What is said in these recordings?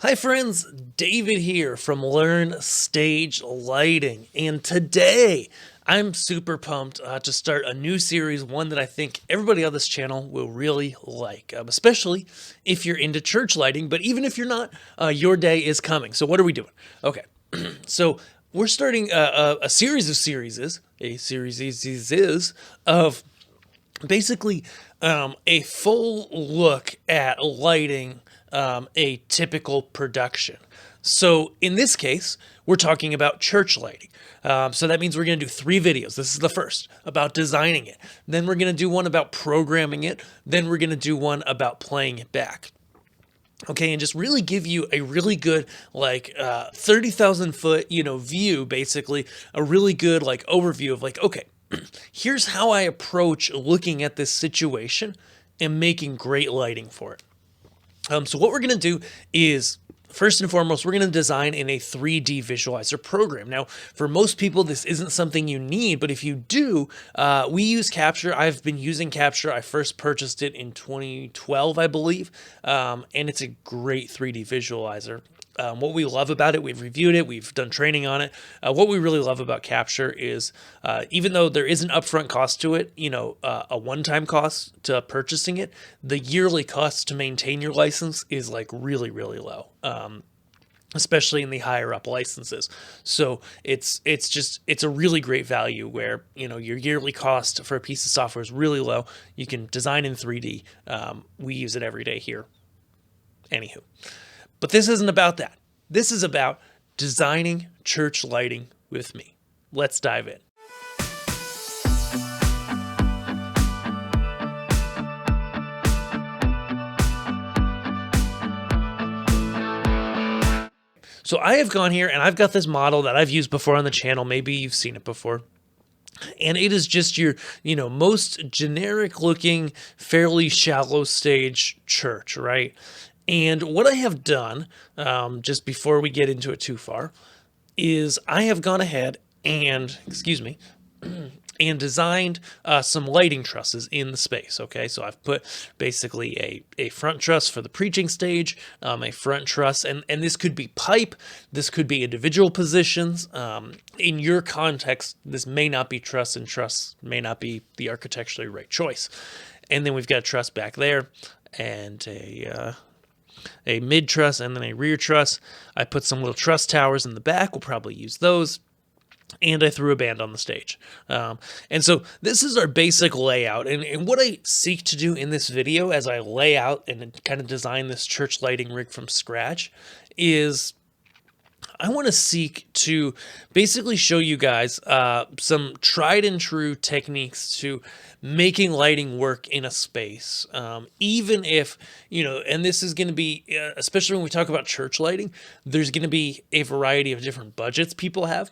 Hi friends, David here from Learn Stage Lighting, and today I'm super pumped to start a new series, one that I think everybody on this channel will really like, especially if you're into church lighting, but even if you're not, your day is coming. So what are we doing? Okay, so we're starting a series of basically a full look at lighting a typical production. So in this case, we're talking about church lighting. So that means we're going to do 3 videos. This is the first about designing it. Then we're going to do one about programming it. Then we're going to do one about playing it back. Okay, and just really give you a really good 30,000 foot view, basically a really good overview of okay, here's how I approach looking at this situation and making great lighting for it. So what we're going to do is, first and foremost, we're going to design in a 3D visualizer program. Now, for most people, this isn't something you need, but if you do, we use Capture. I've been using Capture. I first purchased it in 2012, I believe, and it's a great 3D visualizer. What we love about it, we've reviewed it, we've done training on it. What we really love about Capture is, even though there is an upfront cost to it, a one-time cost to purchasing it, the yearly cost to maintain your license is really, really low. Especially in the higher up licenses. So it's a really great value where, your yearly cost for a piece of software is really low. You can design in 3D. We use it every day here. Anywho. But this isn't about that. This is about designing church lighting with me. Let's dive in. So I have gone here and I've got this model that I've used before on the channel. Maybe you've seen it before. And it is just your, most generic looking, fairly shallow stage church, right? And what I have done, just before we get into it too far, is I have gone ahead and, and designed some lighting trusses in the space. Okay, so I've put basically a front truss for the preaching stage, a front truss, and this could be pipe, this could be individual positions. In your context, this may not be truss, and truss may not be the architecturally right choice. And then we've got a truss back there, and a mid truss, and then a rear truss. I put some little truss towers in the back. We'll probably use those. And I threw a band on the stage. And so this is our basic layout. And what I seek to do in this video as I lay out and kind of design this church lighting rig from scratch is I want to seek to basically show you guys some tried and true techniques to making lighting work in a space. Even if, and this is going to be, especially when we talk about church lighting, there's going to be a variety of different budgets people have.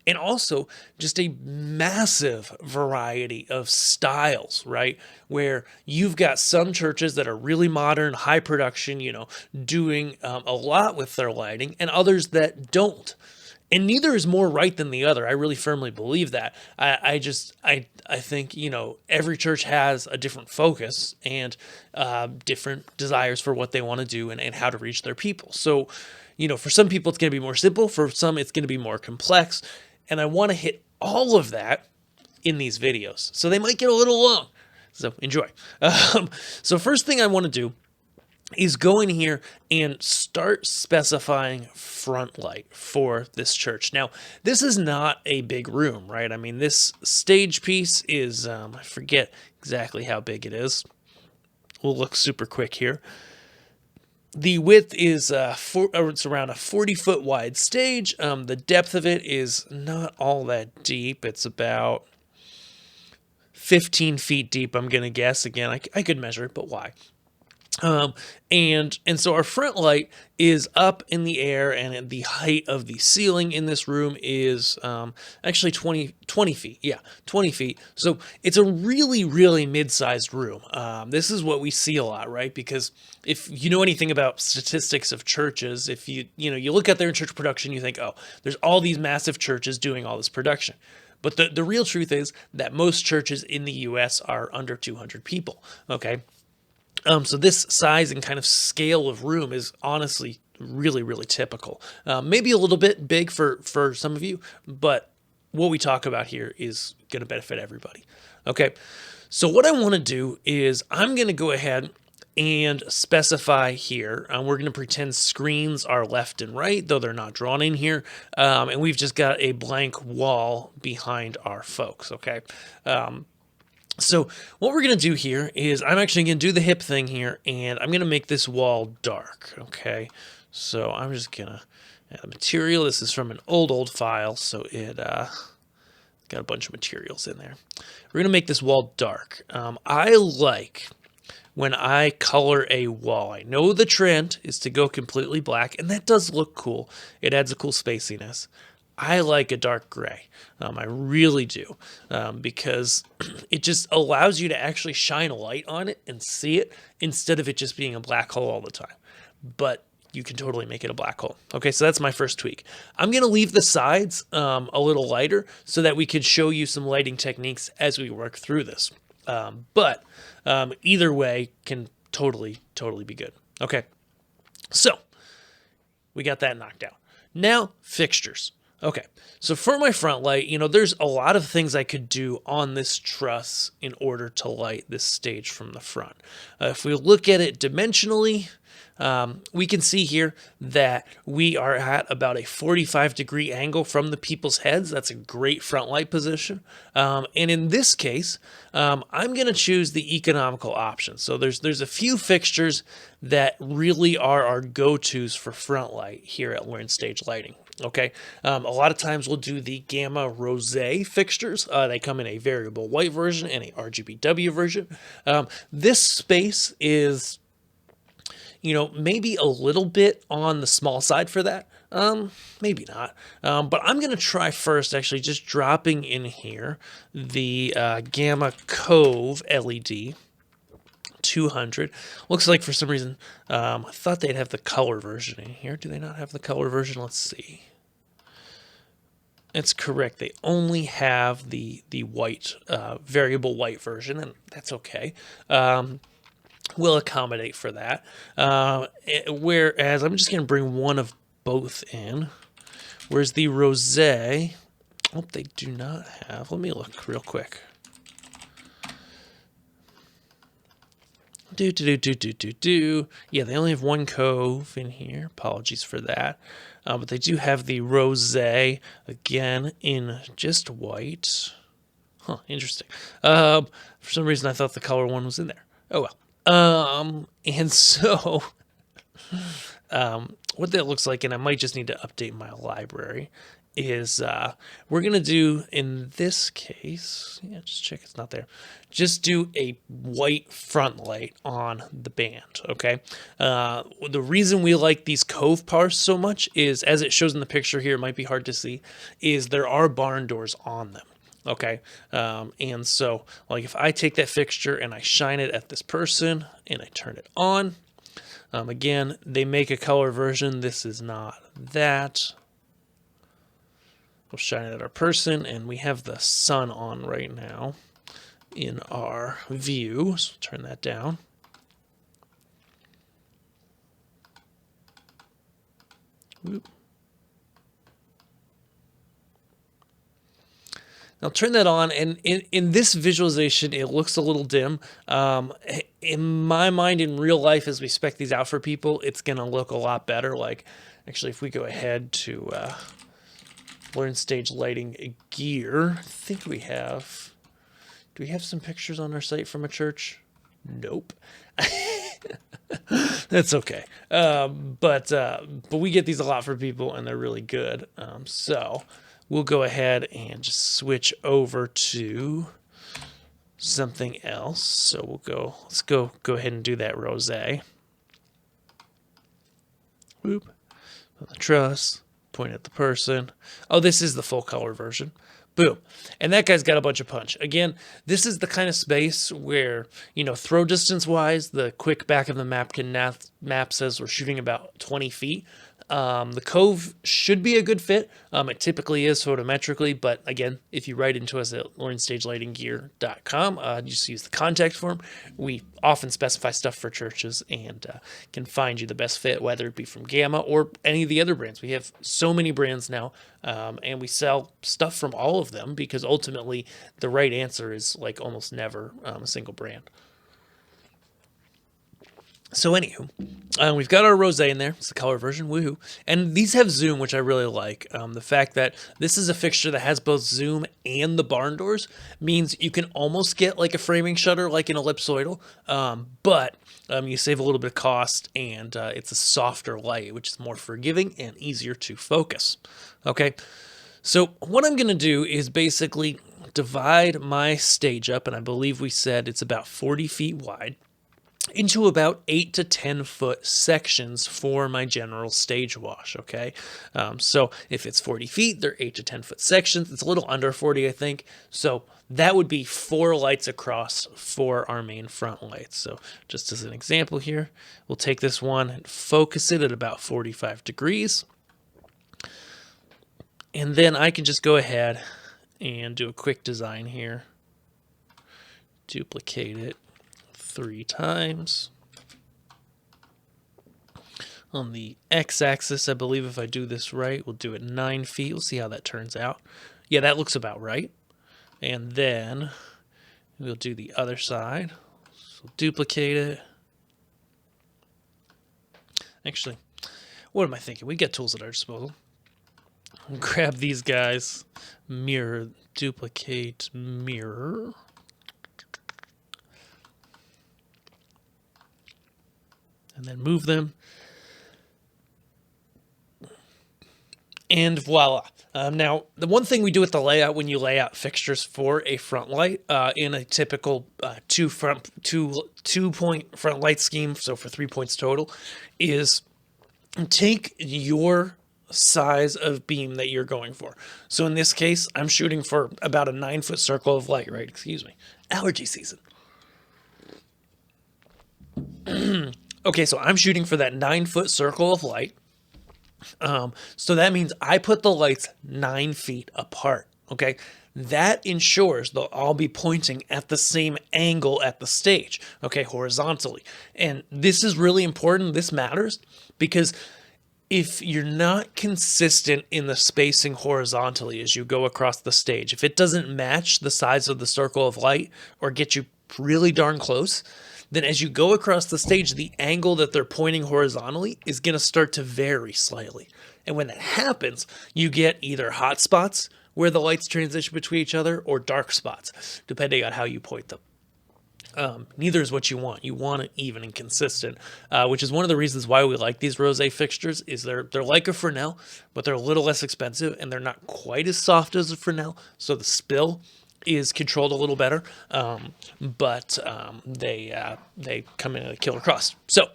And also just a massive variety of styles, right? Where you've got some churches that are really modern, high production, doing a lot with their lighting, and others that don't. And neither is more right than the other. I really firmly believe that. I think, every church has a different focus and different desires for what they want to do and how to reach their people. So, for some people, it's going to be more simple. For some, it's going to be more complex. And I want to hit all of that in these videos. So they might get a little long. So enjoy. So first thing I want to do is go in here and start specifying front light for this church. Now, this is not a big room, right? I mean, this stage piece is, I forget exactly how big it is. We'll look super quick here. The width is it's around a 40-foot wide stage. The depth of it is not all that deep. It's about 15 feet deep, I'm going to guess. Again, I could measure it, but why? And so our front light is up in the air, and the height of the ceiling in this room is actually 20 feet. Yeah, 20 feet. So it's a really, really mid-sized room. This is what we see a lot, right? Because if you know anything about statistics of churches, if you look at their church production, you think, oh, there's all these massive churches doing all this production. But the real truth is that most churches in the U.S. are under 200 people, okay? So this size and kind of scale of room is honestly really, really typical. Maybe a little bit big for some of you, but what we talk about here is going to benefit everybody. Okay, so what I want to do is I'm going to go ahead and specify here. We're going to pretend screens are left and right, though they're not drawn in here. And we've just got a blank wall behind our folks, okay? So what we're going to do here is I'm actually going to do the hip thing here, and I'm going to make this wall dark, okay? So I'm just going to add a material. This is from an old file, so it got a bunch of materials in there. We're going to make this wall dark. I like when I color a wall. I know the trend is to go completely black, and that does look cool. It adds a cool spaciness. I like a dark gray. I really do, because it just allows you to actually shine a light on it and see it instead of it just being a black hole all the time. But you can totally make it a black hole. Okay, so that's my first tweak. I'm going to leave the sides a little lighter so that we can show you some lighting techniques as we work through this. But either way can totally be good. Okay, so we got that knocked out. Now, fixtures. Okay, so for my front light, you know, there's a lot of things I could do on this truss in order to light this stage from the front. If we look at it dimensionally, we can see here that we are at about a 45-degree angle from the people's heads. That's a great front light position. And in this case, I'm going to choose the economical option. So there's a few fixtures that really are our go-tos for front light here at Learn Stage Lighting. Okay, a lot of times we'll do the Gamma Rosé fixtures. They come in a variable white version and a RGBW version. This space is, you know, maybe a little bit on the small side for that. Maybe not. But I'm going to try first actually just dropping in here the Gamma Cove LED 200. Looks like for some reason, I thought they'd have the color version in here. Do they not have the color version? Let's see. It's correct. They only have the white, variable white version, and that's okay. We'll accommodate for that. Whereas I'm just going to bring one of both in. Whereas the Rosé, oh, they do not have. Let me look real quick. Yeah, they only have one cove in here. Apologies for that. But they do have the Rosé, again, in just white. Huh, interesting. For some reason, I thought the color one was in there. Oh, well. And so, what that looks like, and I might just need to update my library, is we're going to do, in this case, yeah, just check it's not there, just do a white front light on the band, okay? The reason we like these cove parts so much is, as it shows in the picture here, it might be hard to see, is there are barn doors on them. Okay, and so, like, if I take that fixture and I shine it at this person and I turn it on, again, they make a color version. This is not that. We'll shine it at our person, and we have the sun on right now in our view, so turn that down. Whoop. Now turn that on, and in this visualization, it looks a little dim. In my mind, in real life, as we spec these out for people, it's going to look a lot better. Like, actually, if we go ahead to Learn Stage Lighting gear, I think we have... Do we have some pictures on our site from a church? Nope. That's okay. But we get these a lot for people, and they're really good. So we'll go ahead and just switch over to something else. So let's go ahead and do that rosé. Whoop. On the truss, point at the person. Oh, this is the full color version. Boom. And that guy's got a bunch of punch. Again, this is the kind of space where, you know, throw distance wise, the quick back of the map can map says we're shooting about 20 feet. The Cove should be a good fit. It typically is photometrically, but again, if you write into us at LawrenceStageLightingGear.com, just use the contact form. We often specify stuff for churches and can find you the best fit, whether it be from Gamma or any of the other brands. We have so many brands now, and we sell stuff from all of them because ultimately the right answer is like almost never a single brand. So anywho, we've got our rosé in there. It's the color version, woohoo. And these have zoom, which I really like. The fact that this is a fixture that has both zoom and the barn doors means you can almost get like a framing shutter, like an ellipsoidal, but you save a little bit of cost, and it's a softer light, which is more forgiving and easier to focus. Okay, so what I'm going to do is basically divide my stage up, and I believe we said it's about 40 feet wide, into about 8 to 10 foot sections for my general stage wash. Okay, so if it's 40 feet, they're 8 to 10 foot sections. It's a little under 40, I think. So that would be 4 lights across for our main front lights. So just as an example here, we'll take this one and focus it at about 45 degrees. And then I can just go ahead and do a quick design here. Duplicate it 3 times. On the x-axis, I believe if I do this right, we'll do it 9 feet. We'll see how that turns out. Yeah, that looks about right. And then we'll do the other side. So duplicate it. Actually, what am I thinking? We got tools at our disposal. Grab these guys. Mirror, duplicate, mirror. And then move them. And voila. Now, the one thing we do with the layout when you lay out fixtures for a front light in a typical two-point front light scheme, so for 3 points total, is take your size of beam that you're going for. So in this case, I'm shooting for about a 9-foot circle of light, right? Excuse me. Allergy season. Okay, so I'm shooting for that 9-foot circle of light. So that means I put the lights 9 feet apart. Okay, that ensures they'll all be pointing at the same angle at the stage. Okay, horizontally. And this is really important. This matters because if you're not consistent in the spacing horizontally as you go across the stage, if it doesn't match the size of the circle of light or get you really darn close, then as you go across the stage, the angle that they're pointing horizontally is going to start to vary slightly. And when that happens, you get either hot spots where the lights transition between each other or dark spots, depending on how you point them. Neither is what you want. You want it even and consistent, which is one of the reasons why we like these rosé fixtures. Is they're like a Fresnel, but they're a little less expensive and they're not quite as soft as a Fresnel, so the spill is controlled a little better. But they come in at a killer cost. So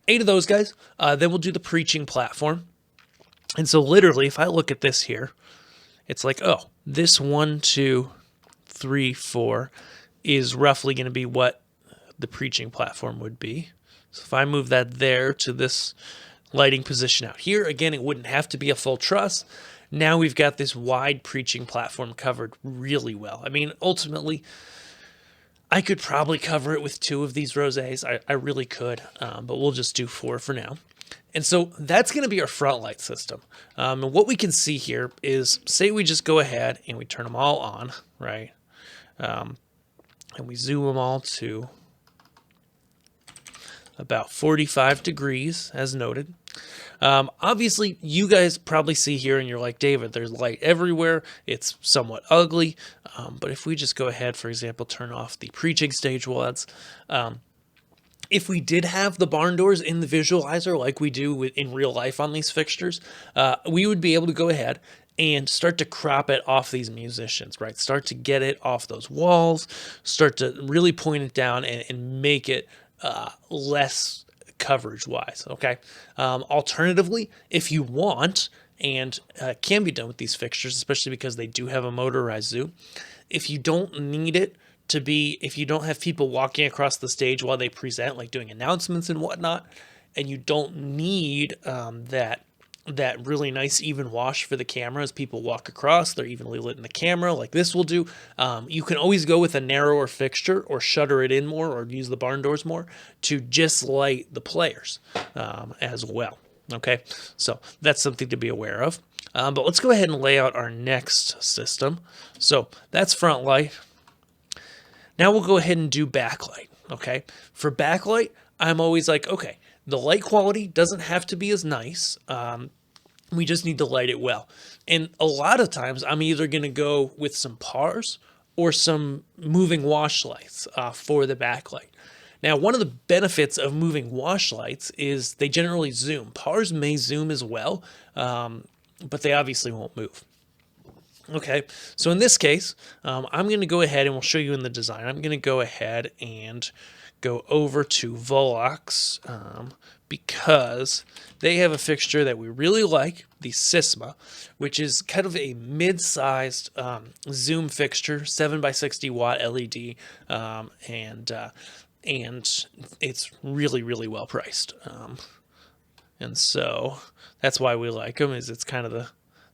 8 of those guys. Then we'll do the preaching platform. And so literally, if I look at this here, it's like, oh, this 1, 2, 3, 4 is roughly going to be what the preaching platform would be. So if I move that there to this lighting position out here, again, it wouldn't have to be a full truss. Now we've got this wide preaching platform covered really well. I mean, ultimately, I could probably cover it with 2 of these rosés. I really could, but we'll just do 4 for now. And so that's going to be our front light system. And what we can see here is, say we just go ahead and we turn them all on, right? And we zoom them all to about 45 degrees, as noted. Obviously, you guys probably see here and you're like, David, there's light everywhere. It's somewhat ugly. But if we just go ahead, for example, turn off the preaching stage wads, if we did have the barn doors in the visualizer like we do in real life on these fixtures, we would be able to go ahead and start to crop it off these musicians, right? Start to get it off those walls, start to really point it down and make it less coverage-wise, okay? Alternatively, if you want, and can be done with these fixtures, especially because they do have a motorized zoom, if you don't need it to be, if you don't have people walking across the stage while they present, like doing announcements and whatnot, and you don't need that really nice even wash for the camera as people walk across. They're evenly lit in the camera like this will do. You can always go with a narrower fixture or shutter it in more or use the barn doors more to just light the players as well. Okay, so that's something to be aware of. But let's go ahead and lay out our next system. So that's Frontlight. Now we'll go ahead and do backlight. Okay, for backlight, I'm always like, okay, the light quality doesn't have to be as nice. We just need to light it well. And a lot of times I'm either going to go with some pars or some moving wash lights for the backlight. Now, one of the benefits of moving wash lights is they generally zoom. Pars may zoom as well, but they obviously won't move. Okay, so in this case, I'm going to go ahead and we'll show you in the design. I'm going to go ahead and go over to Volox because they have a fixture that we really like, the Sysma, which is kind of a mid-sized zoom fixture, 7x60 watt LED, and it's really, really well priced. And so that's why we like them, is it's kind of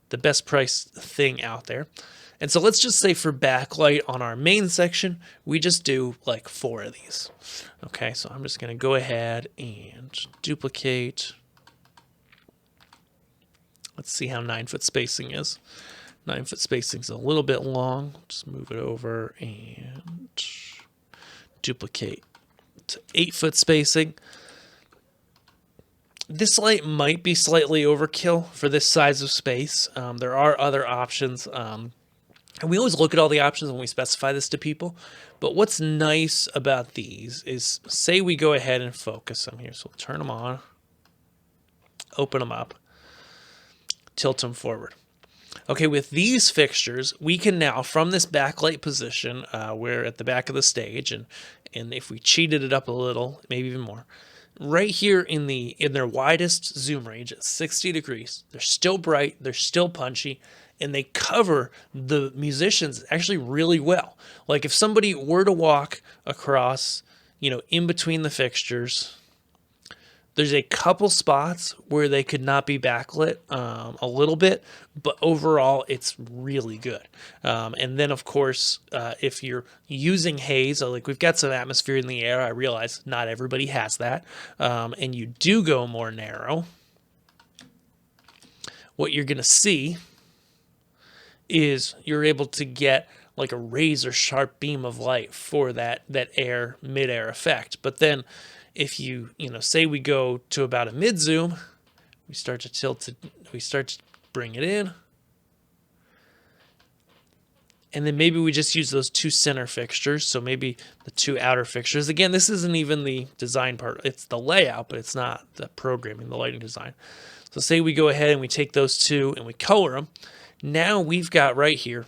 the best priced thing out there. And so let's just say for backlight on our main section, we just do like 4 of these. Okay, so I'm just going to go ahead and duplicate. Let's see how 9-foot spacing is. 9-foot spacing is a little bit long. Just move it over and duplicate to 8-foot spacing. This light might be slightly overkill for this size of space. There are other options. And we always look at all the options when we specify this to people. But what's nice about these is, say we go ahead and focus them here. So we'll turn them on, open them up, tilt them forward. Okay, with these fixtures, we can now, from this backlight position, we're at the back of the stage, and if we cheated it up a little, maybe even more, right here in their widest zoom range at 60 degrees, they're still bright, they're still punchy, and they cover the musicians actually really well. Like if somebody were to walk across, in between the fixtures, there's a couple spots where they could not be backlit a little bit, but overall it's really good. And then of course, if you're using haze, like we've got some atmosphere in the air, I realize not everybody has that, and you do go more narrow, what you're gonna see is you're able to get like a razor sharp beam of light for that mid-air effect. But then if you say we go to about a mid zoom, we start to tilt it, we start to bring it in, and then maybe we just use those 2 center fixtures, so maybe the 2 outer fixtures. Again, this isn't even the design part, it's the layout, but it's not the programming, the lighting design. So say we go ahead and we take those 2 and we color them. Now we've got right here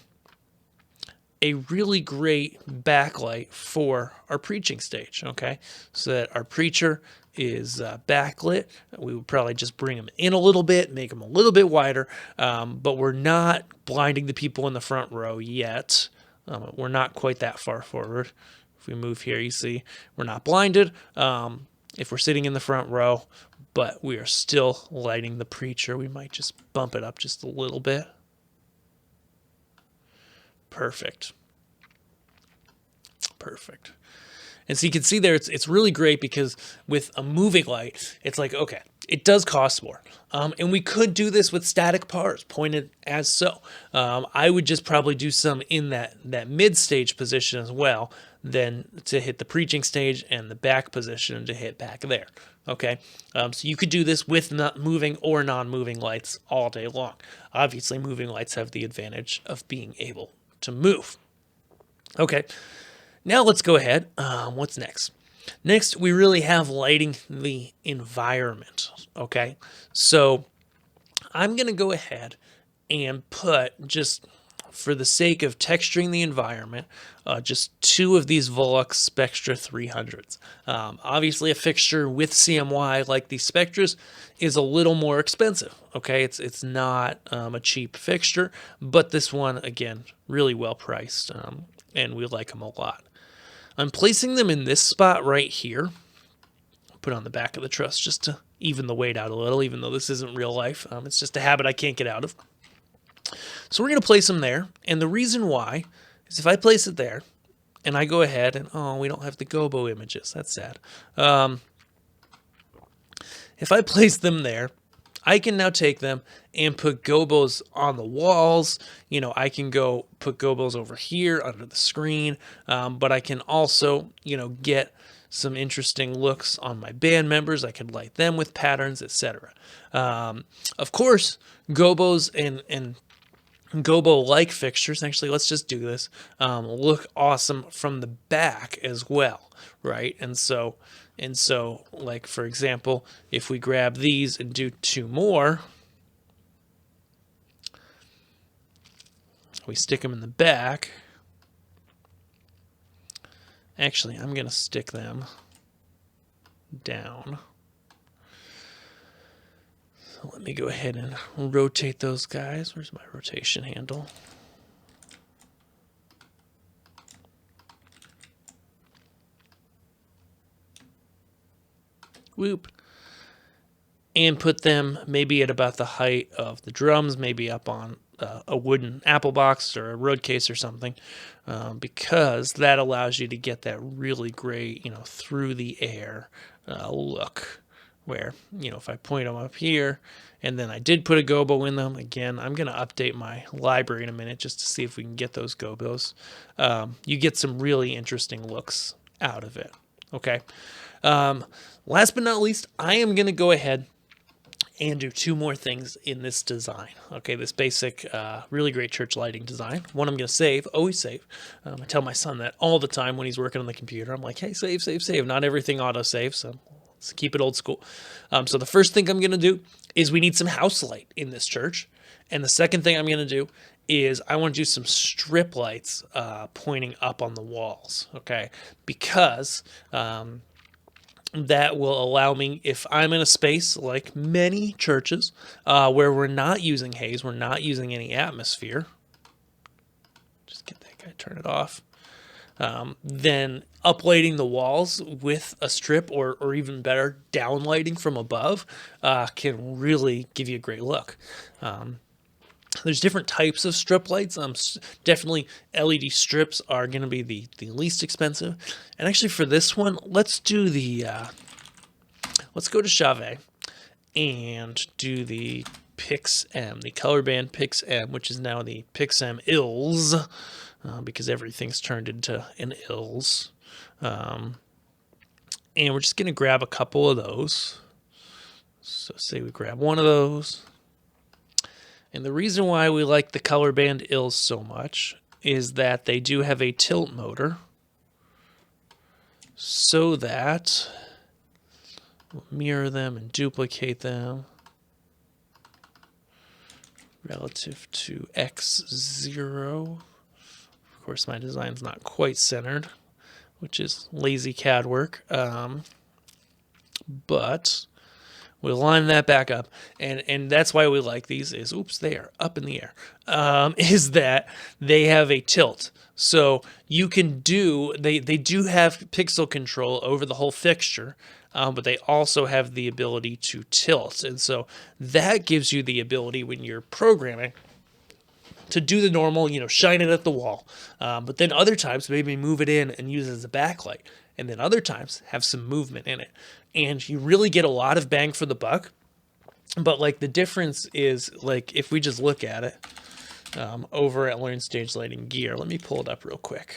a really great backlight for our preaching stage, okay? So that our preacher is backlit. We would probably just bring him in a little bit, make him a little bit wider, but we're not blinding the people in the front row yet. We're not quite that far forward. If we move here, you see we're not blinded if we're sitting in the front row, but we are still lighting the preacher. We might just bump it up just a little bit. Perfect. Perfect. And so you can see there, it's really great because with a moving light, it's like, okay, it does cost more. And we could do this with static pars pointed as so. I would just probably do some in that mid-stage position as well, then to hit the preaching stage and the back position to hit back there. Okay, so you could do this with not moving or non-moving lights all day long. Obviously, moving lights have the advantage of being able to move. Okay, now let's go ahead. What's next? Next, we really have lighting the environment. Okay, so I'm going to go ahead and put, just for the sake of texturing the environment, just 2 of these Volux Spectra 300s. Obviously, a fixture with CMY like these Spectras is a little more expensive. Okay, it's not a cheap fixture, but this one, again, really well priced, and we like them a lot. I'm placing them in this spot right here, put on the back of the truss just to even the weight out a little, even though this isn't real life. It's just a habit I can't get out of. So we're going to place them there. And the reason why is if I place it there and I go ahead and, oh, we don't have the gobo images. That's sad. If I place them there, I can now take them and put gobos on the walls. You know, I can go put gobos over here under the screen, but I can also, you know, get some interesting looks on my band members. I can light them with patterns, etc. Of course, gobos and gobo-like fixtures, actually, let's just do this, look awesome from the back as well, right? And so, like, for example, if we grab these and do 2 more, we stick them in the back. Actually, I'm going to stick them down. So let me go ahead and rotate those guys. Where's my rotation handle? Whoop. And put them maybe at about the height of the drums, maybe up on a wooden apple box or a road case or something, because that allows you to get that really great, you know, through the air look. Where, you know, if I point them up here, and then I did put a gobo in them, again, I'm going to update my library in a minute just to see if we can get those gobos. You get some really interesting looks out of it. Okay. Last but not least, I am going to go ahead and do 2 more things in this design. Okay, this basic, really great church lighting design. One I'm going to save, always save. I tell my son that all the time when he's working on the computer. I'm like, hey, save, save, save. Not everything auto-save, so let's keep it old school. So the first thing I'm going to do is we need some house light in this church. And the second thing I'm going to do is I want to do some strip lights pointing up on the walls, okay? Because that will allow me, if I'm in a space like many churches where we're not using haze, we're not using any atmosphere, just get that guy, turn it off, then uplighting the walls with a strip or even better, downlighting from above can really give you a great look. There's different types of strip lights. Definitely LED strips are going to be the least expensive. And actually for this one, let's do the, let's go to Chave and do the Pix M, the color band Pix M, which is now the Pix M ILS, because everything's turned into an ILS. And we're just going to grab a couple of those. So say we grab one of those. And the reason why we like the color band ILS so much is that they do have a tilt motor, so that we'll mirror them and duplicate them relative to X0. Of course, my design's not quite centered, which is lazy CAD work, but we'll line that back up, and that's why we like these is, oops, they are up in the air, is that they have a tilt. So you can do, they do have pixel control over the whole fixture, but they also have the ability to tilt. And so that gives you the ability when you're programming to do the normal, you know, shine it at the wall. But then other times maybe move it in and use it as a backlight. And then other times have some movement in it. And you really get a lot of bang for the buck. But like the difference is, like, if we just look at it over at Learn Stage Lighting Gear, let me pull it up real quick.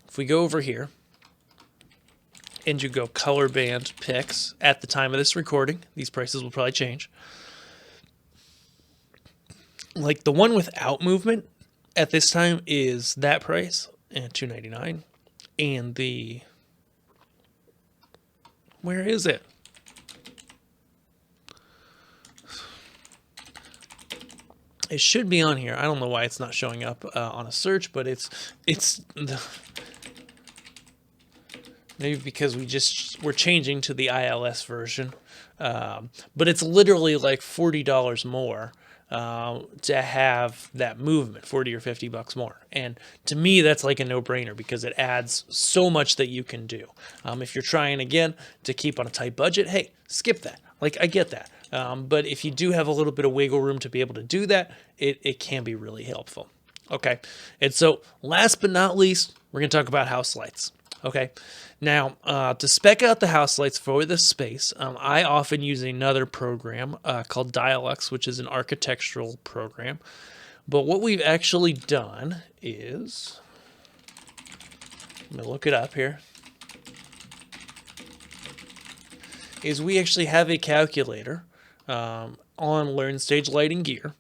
If we go over here and you go color band picks at the time of this recording, these prices will probably change. Like the one without movement at this time is that price and $299, and the, where is it? It should be on here. I don't know why it's not showing up on a search, but it's maybe because we're changing to the ILS version, but it's literally like $40 more to have that movement, 40 or 50 bucks more. And to me, that's like a no-brainer because it adds so much that you can do. If you're trying, again, to keep on a tight budget, hey, skip that. Like, I get that. But if you do have a little bit of wiggle room to be able to do that, it can be really helpful. Okay, and so last but not least, we're going to talk about house lights. Okay, now to spec out the house lights for this space, I often use another program called Dialux, which is an architectural program. But what we've actually done is, let me look it up here, is we actually have a calculator on LearnStage Lighting Gear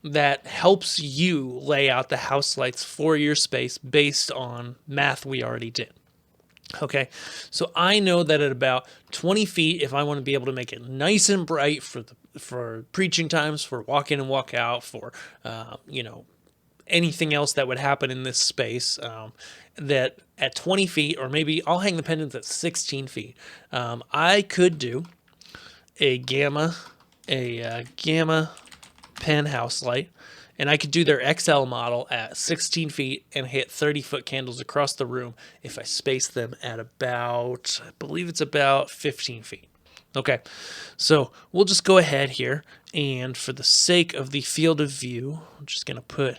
that helps you lay out the house lights for your space based on math we already did. Okay, so I know that at about 20 feet, if I want to be able to make it nice and bright for preaching times, for walk in and walk out, for anything else that would happen in this space, that at 20 feet, or maybe I'll hang the pendants at 16 feet, I could do a gamma pen house light, and I could do their XL model at 16 feet and hit 30-foot candles across the room if I space them at about, I believe it's about 15 feet. Okay, so we'll just go ahead here, and for the sake of the field of view, I'm just going to put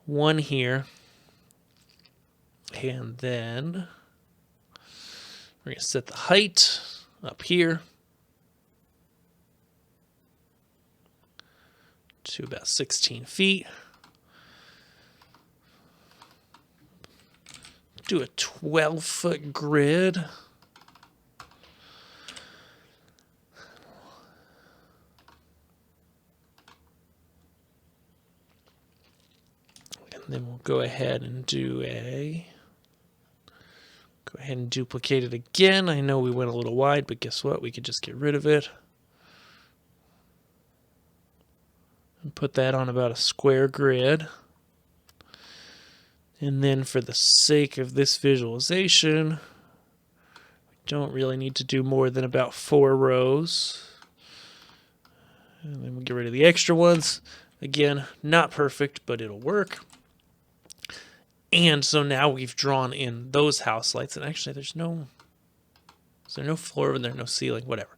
one here, and then we're going to set the height up here to about 16 feet. Do a 12-foot grid. And then we'll go ahead and duplicate it again. I know we went a little wide, but guess what? We could just get rid of it. And put that on about a square grid. And then for the sake of this visualization, we don't really need to do more than about 4 rows. And then we'll get rid of the extra ones. Again, not perfect, but it'll work. And so now we've drawn in those house lights. And actually, there's no floor and there's no ceiling, whatever.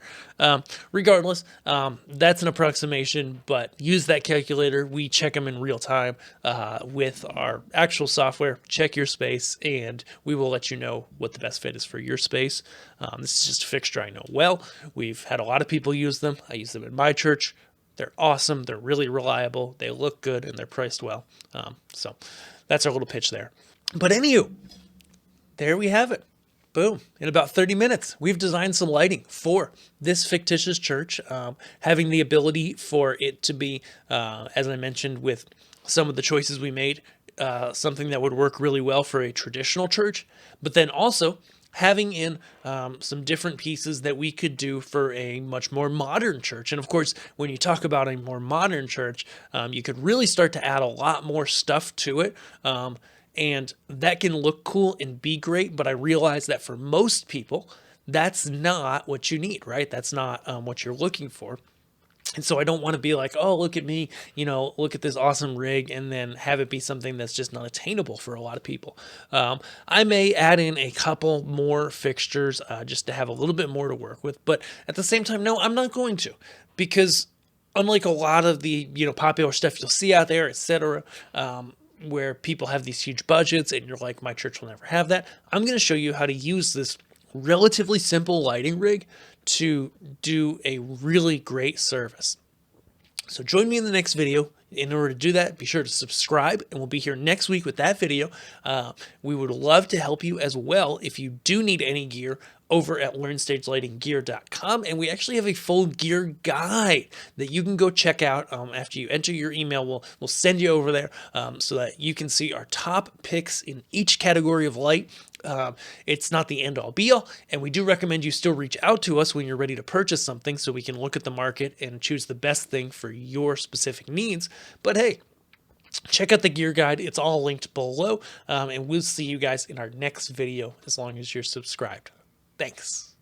Regardless, that's an approximation, but use that calculator. We check them in real time with our actual software. Check your space, and we will let you know what the best fit is for your space. This is just a fixture I know well. We've had a lot of people use them. I use them in my church. They're awesome. They're really reliable. They look good, and they're priced well. So that's our little pitch there. But anywho, there we have it. Boom. In about 30 minutes, we've designed some lighting for this fictitious church, having the ability for it to be, as I mentioned with some of the choices we made, something that would work really well for a traditional church, but then also having in some different pieces that we could do for a much more modern church. And of course, when you talk about a more modern church, you could really start to add a lot more stuff to it. And that can look cool and be great, but I realize that for most people, that's not what you need, right? That's not what you're looking for. And so I don't want to be like, oh, look at me, look at this awesome rig, and then have it be something that's just not attainable for a lot of people. I may add in a couple more fixtures just to have a little bit more to work with. But at the same time, no, I'm not going to, because unlike a lot of the popular stuff you'll see out there, etc., where people have these huge budgets and you're like, my church will never have that, I'm going to show you how to use this relatively simple lighting rig to do a really great service. So join me in the next video. In order to do that, be sure to subscribe, and we'll be here next week with that video. We would love to help you as well if you do need any gear over at LearnStageLightingGear.com, and we actually have a full gear guide that you can go check out after you enter your email. We'll send you over there so that you can see our top picks in each category of light. It's not the end all be all, and we do recommend you still reach out to us when you're ready to purchase something so we can look at the market and choose the best thing for your specific needs. But hey, check out the gear guide. It's all linked below, and we'll see you guys in our next video as long as you're subscribed. Thanks.